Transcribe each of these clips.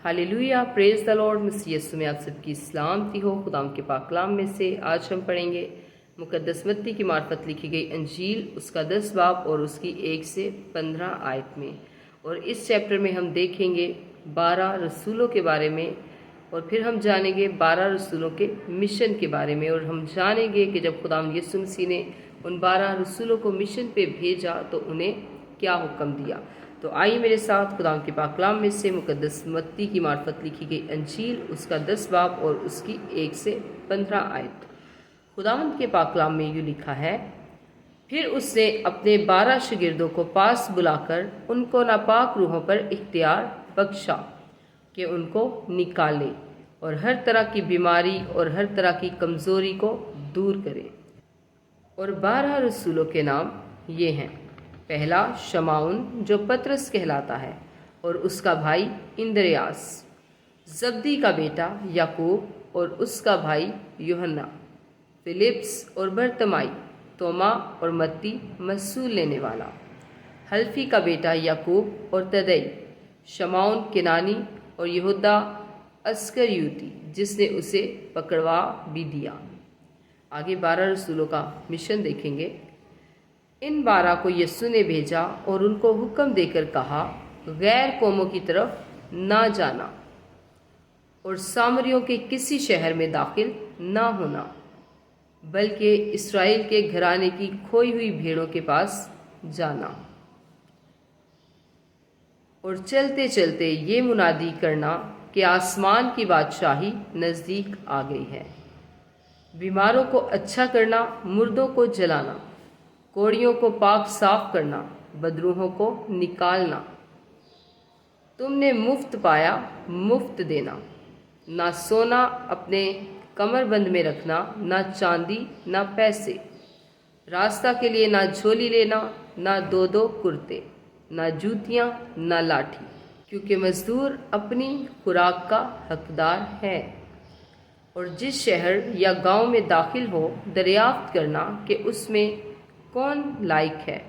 Hallelujah, praise the lord. मसीह यीशु में आप सबकी सलामती हो। खुदाम के पाक कलाम में से आज हम पढ़ेंगे मुकद्दस मत्ती की मार्फत लिखी गई अंजील, उसका 10 बाब और उसकी 1 से 15 आयत में। और इस चैप्टर में हम देखेंगे 12 रसूलों के बारे में, और फिर हम जानेंगे 12 रसूलों के मिशन के बारे में। और हम जानेंगे कि जब खुदाम यीशु मसीह ने उन 12 रसूलों को मिशन पे भेजा तो उन्हें क्या हुक्म दिया। तो आइए मेरे साथ खुदाम के पाक कलाम में से मुकद्दस मत्ती की मार्फत लिखी गई अंजील, उसका 10 बाब और उसकी 1 से 15 आयत। खुदावंद के पाक कलाम में यूँ लिखा है, फिर उसने अपने 12 शागिर्दों को पास बुलाकर उनको नापाक रूहों पर इख्तियार बख्शा कि उनको निकाले और हर तरह की बीमारी और हर तरह की कमज़ोरी को दूर करें। और 12 रसूलों के नाम ये हैं। पहला शमाउन, जो पतरस कहलाता है, और उसका भाई इंद्रियास, जब्दी का बेटा याकूब और उसका भाई यूहन्ना, फिलिप्स और बरतमाई, तोमा और मत्ती मसूल लेने वाला, हल्फी का बेटा याकूब और तदई, शमाउन केनानी और यहूदा अस्करियोती जिसने उसे पकड़वा भी दिया। आगे 12 रसूलों का मिशन देखेंगे। इन 12 को यीशु ने भेजा और उनको हुक्म देकर कहा, गैर कौमों की तरफ ना जाना और सामरियों के किसी शहर में दाखिल ना होना, बल्कि इस्राएल के घराने की खोई हुई भेड़ों के पास जाना। और चलते चलते ये मुनादी करना कि आसमान की बादशाही नज़दीक आ गई है। बीमारों को अच्छा करना, मुर्दों को जलाना, कोड़ियों को पाक साफ करना, बदरूहों को निकालना। तुमने मुफ्त पाया, मुफ्त देना। ना सोना अपने कमरबंद में रखना, ना चांदी, ना पैसे। रास्ता के लिए ना झोली लेना, ना दो कुर्ते, ना जूतियाँ, ना लाठी, क्योंकि मजदूर अपनी खुराक का हकदार है। और जिस शहर या गांव में दाखिल हो, दरियाफ्त करना कि उसमें कौन लायक है,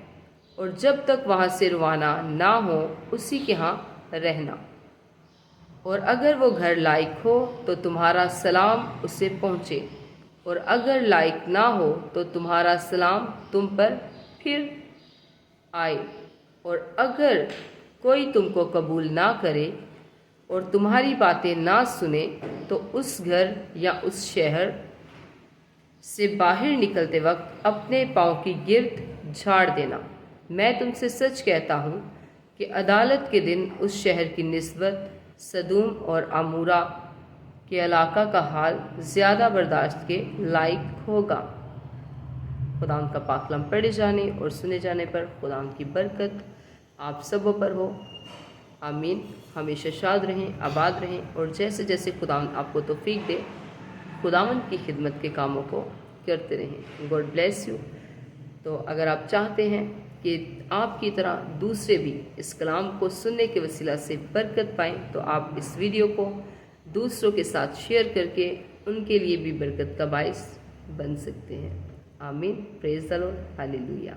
और जब तक वहाँ से रवाना ना हो उसी के यहाँ रहना। और अगर वो घर लायक हो तो तुम्हारा सलाम उसे पहुँचे, और अगर लायक ना हो तो तुम्हारा सलाम तुम पर फिर आए। और अगर कोई तुमको कबूल ना करे और तुम्हारी बातें ना सुने तो उस घर या उस शहर से बाहर निकलते वक्त अपने पाँव की गिर्द झाड़ देना। मैं तुमसे सच कहता हूँ कि अदालत के दिन उस शहर की निस्बत सदूम और अमूरा के इलाका का हाल ज़्यादा बर्दाश्त के लायक होगा। खुदाम का पाक कलाम पढ़े जाने और सुने जाने पर खुदाम की बरकत आप सबों पर हो। आमीन। हमेशा शाद रहें, आबाद रहें, और जैसे जैसे खुदाम आपको तौफीक दे, खुदावंद की खिदमत के कामों को करते रहें। God bless you. तो अगर आप चाहते हैं कि आपकी तरह दूसरे भी इस कलाम को सुनने के वसीला से बरकत पाएँ, तो आप इस वीडियो को दूसरों के साथ शेयर करके उनके लिए भी बरकत का बाइस बन सकते हैं। आमीन। Praise the Lord. हालेलुया।